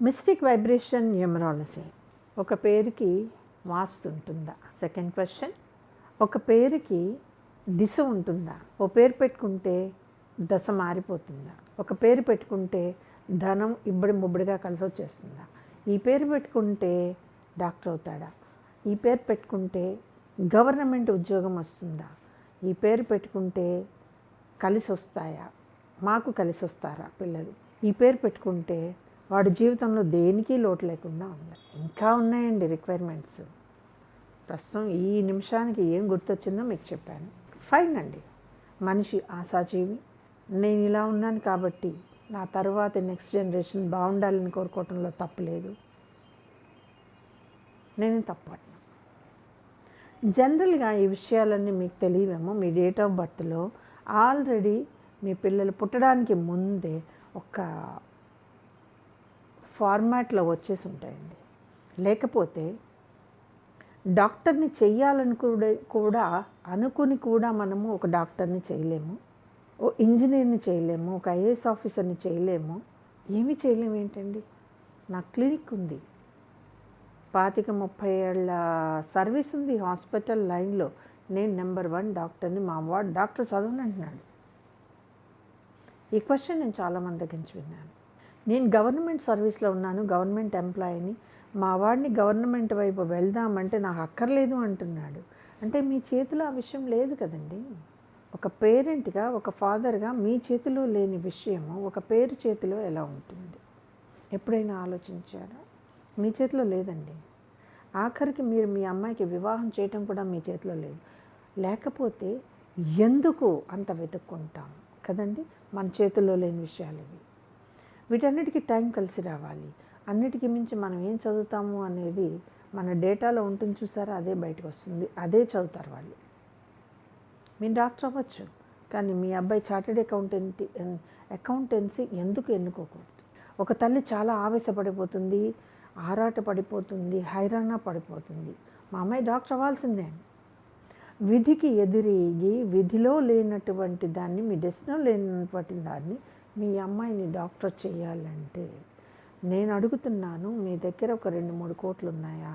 Mystic vibration numerology. ఒక పేరుకి వాస్తు ఉంటుందా? Second question. ఒక పేరుకి దిశ ఉంటుందా? ఓ పేరు పెట్టుకుంటే దశ మారిపోతుందా? ఒక పేరు పెట్టుకుంటే ధనం ఇబ్బడి ముబ్బడిగా కలిసి వచ్చేస్తుందా? ఈ పేరు పెట్టుకుంటే డాక్టర్ అవుతాడా? ఈ పేరు పెట్టుకుంటే గవర్నమెంట్ ఉద్యోగం వస్తుందా? ఈ పేరు పెట్టుకుంటే కలిసి వస్తాయా? మాకు కలిసి వస్తారా పిల్లలు? ఈ పేరు పెట్టుకుంటే వాడి జీవితంలో దేనికి లోటు లేకుండా ఉండాలి. ఇంకా ఉన్నాయండి రిక్వైర్మెంట్స్. ప్రస్తుతం ఈ నిమిషానికి ఏం గుర్తొచ్చిందో మీకు చెప్పాను. ఫైన్ అండి. మనిషి ఆశాజీవి. నేను ఇలా ఉన్నాను కాబట్టి నా తర్వాత నెక్స్ట్ జనరేషన్ బాగుండాలని కోరుకోవటంలో తప్పు లేదు. నేను తప్పట్ను. జనరల్గా ఈ విషయాలన్నీ మీకు తెలియవేమో. మీ డేట్ ఆఫ్ బర్త్లో ఆల్రెడీ మీ పిల్లలు పుట్టడానికి ముందే ఒక ఫార్మాట్లో వచ్చేసి ఉంటాయండి. లేకపోతే డాక్టర్ని చెయ్యాలని కూడా అనుకుని కూడా మనము ఒక డాక్టర్ని చేయలేము, ఓ ఇంజనీర్ని చేయలేము, ఒక ఐఏఎస్ ఆఫీసర్ని చేయలేము. ఏమీ చేయలేము ఏంటండి? నా క్లినిక్ ఉంది, 25-30 ఏళ్ళ సర్వీస్ ఉంది హాస్పిటల్ లైన్లో. నేను నెంబర్ 1 డాక్టర్ని. మా వాడు డాక్టర్ చదవని అంటున్నాడు. ఈ క్వశ్చన్ నేను చాలామంది దగ్గర నుంచి విన్నాను. నేను గవర్నమెంట్ సర్వీస్లో ఉన్నాను, గవర్నమెంట్ ఎంప్లాయీని. మా వాడిని గవర్నమెంట్ వైపు వెళ్దామంటే నాకు అక్కర్లేదు అంటున్నాడు. అంటే మీ చేతిలో ఆ విషయం లేదు కదండి. ఒక పేరెంట్గా, ఒక ఫాదర్గా మీ చేతిలో లేని విషయము ఒక పేరు చేతిలో ఎలా ఉంటుంది? ఎప్పుడైనా ఆలోచించారా? మీ చేతిలో లేదండి. ఆఖరికి మీరు మీ అమ్మాయికి వివాహం చేయటం కూడా మీ చేతిలో లేదు. లేకపోతే ఎందుకు అంత వెతుక్కుంటాం కదండి? మన చేతుల్లో లేని విషయాలు ఇవి. వీటన్నిటికీ టైం కలిసి రావాలి. అన్నిటికీ మించి మనం ఏం చదువుతాము అనేది మన డేటాలో ఉంటుంది చూసారా? అదే బయటకు వస్తుంది, అదే చదువుతారు వాళ్ళు. మీరు డాక్టర్ అవ్వచ్చు, కానీ మీ అబ్బాయి చార్టెడ్ అకౌంటెన్సీ ఎందుకు ఎన్నుకోకూడదు? ఒక తల్లి చాలా ఆవేశపడిపోతుంది, ఆరాట పడిపోతుంది, హైరాణ పడిపోతుంది. మా అమ్మాయి డాక్టర్ అవ్వాల్సిందే. విధికి ఎదురేగి విధిలో లేనటువంటి దాన్ని, మీ డెస్టినీలో లేనటువంటి దాన్ని మీ అమ్మాయిని డాక్టర్ చేయాలంటే నేను అడుగుతున్నాను, మీ దగ్గర ఒక 2-3 కోట్లు ఉన్నాయా?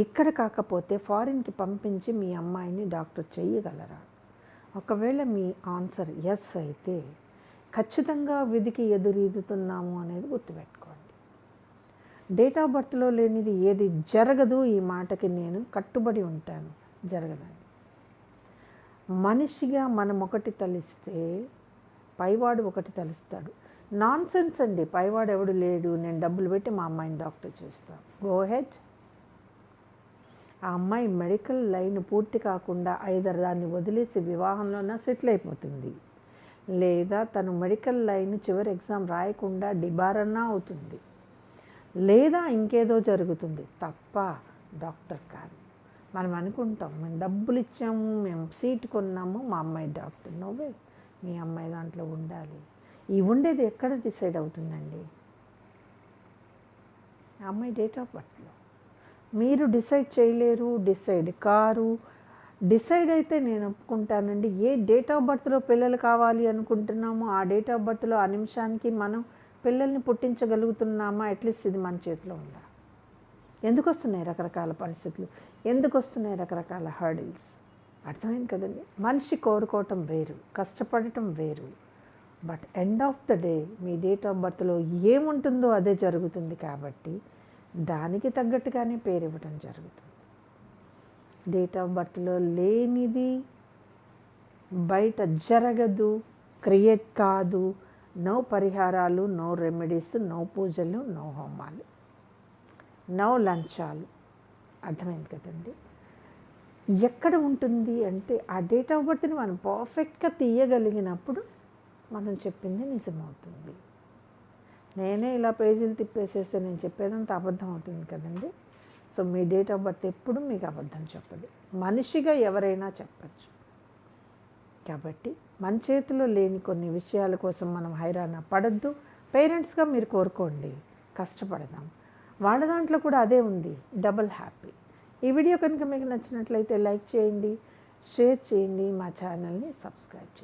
ఇక్కడ కాకపోతే ఫారిన్కి పంపించి మీ అమ్మాయిని డాక్టర్ చేయగలరా? ఒకవేళ మీ ఆన్సర్ ఎస్ అయితే ఖచ్చితంగా విధికి ఎదురీదుతున్నాము అనేది గుర్తుపెట్టుకోండి. డేట్ ఆఫ్ బర్త్లో లేనిది ఏది జరగదు. ఈ మాటకి నేను కట్టుబడి ఉంటాను, జరగదండి. మనిషిగా మనం ఒకటి తలిస్తే పైవాడు ఒకటి తలుస్తాడు. నాన్ సెన్స్ అండి. పైవాడు ఎవడు లేడు, నేను డబ్బులు పెట్టి మా అమ్మాయిని డాక్టర్ చేస్తాను. Go head. ఆ అమ్మాయి మెడికల్ లైన్ పూర్తి కాకుండా ఐదర్ దాన్ని వదిలేసి వివాహంలోనే సెటిల్ అయిపోతుంది, లేదా తను మెడికల్ లైన్ చివరి ఎగ్జామ్ రాయకుండా డిబారన్నా అవుతుంది, లేదా ఇంకేదో జరుగుతుంది తప్ప డాక్టర్ కాదు. మనం అనుకుంటాం మేము డబ్బులు ఇచ్చాము, మేము సీట్ కొన్నాము, మా అమ్మాయి డాక్టర్. నోవే. మీ అమ్మాయి దాంట్లో ఉండాలి. ఈ ఉండేది ఎక్కడ డిసైడ్ అవుతుందండి? అమ్మాయి డేట్ ఆఫ్ బర్త్లో. మీరు డిసైడ్ చేయలేరు, డిసైడ్ కారు. డిసైడ్ అయితే నేను ఒప్పుకుంటానండి. ఏ డేట్ ఆఫ్ బర్త్లో పిల్లలు కావాలి అనుకుంటున్నామో ఆ డేట్ ఆఫ్ బర్త్లో ఆ నిమిషానికి మనం పిల్లల్ని పుట్టించగలుగుతున్నామా? అట్లీస్ట్ ఇది మన చేతిలో ఉందా? ఎందుకు వస్తున్నాయి రకరకాల పరిస్థితులు? ఎందుకు వస్తున్నాయి రకరకాల హర్డిల్స్? అర్థమైంది కదండి. మనిషి కోరుకోవటం వేరు, కష్టపడటం వేరు. But end of the day మీ డేట్ ఆఫ్ బర్త్లో ఏముంటుందో అదే జరుగుతుంది కాబట్టి దానికి తగ్గట్టుగానే పేరు ఇవ్వటం జరుగుతుంది. డేట్ ఆఫ్ బర్త్లో లేనిది బయట జరగదు, క్రియేట్ కాదు. నో పరిహారాలు, నో రెమెడీస్, నో పూజలు, నో హోమాలు, నో లంచాలు. అర్థమైంది కదండి. ఎక్కడ ఉంటుంది అంటే ఆ డేట్ ఆఫ్ బర్త్ని మనం పర్ఫెక్ట్గా తీయగలిగినప్పుడు మనం చెప్పింది నిజమవుతుంది. నేనే ఇలా పేజీలు తిప్పేసేస్తే నేను చెప్పేదంతా అబద్ధం అవుతుంది కదండి. So me date of birth ఎప్పుడు మీకు అబద్ధం చెప్పదు. మనిషిగా ఎవరైనా చెప్పచ్చు. కాబట్టి మన చేతిలో లేని కొన్ని విషయాల కోసం మనం హైరాణ పడద్దు. పేరెంట్స్గా మీరు కోరుకోండి, కష్టపడదాం. వాళ్ళ దాంట్లో కూడా అదే ఉంది, డబుల్ హ్యాపీ. ఈ వీడియో కనుక మీకు నచ్చినట్లయితే లైక్ చేయండి, షేర్ చేయండి, మా ఛానల్ని సబ్స్క్రైబ్ చేయండి.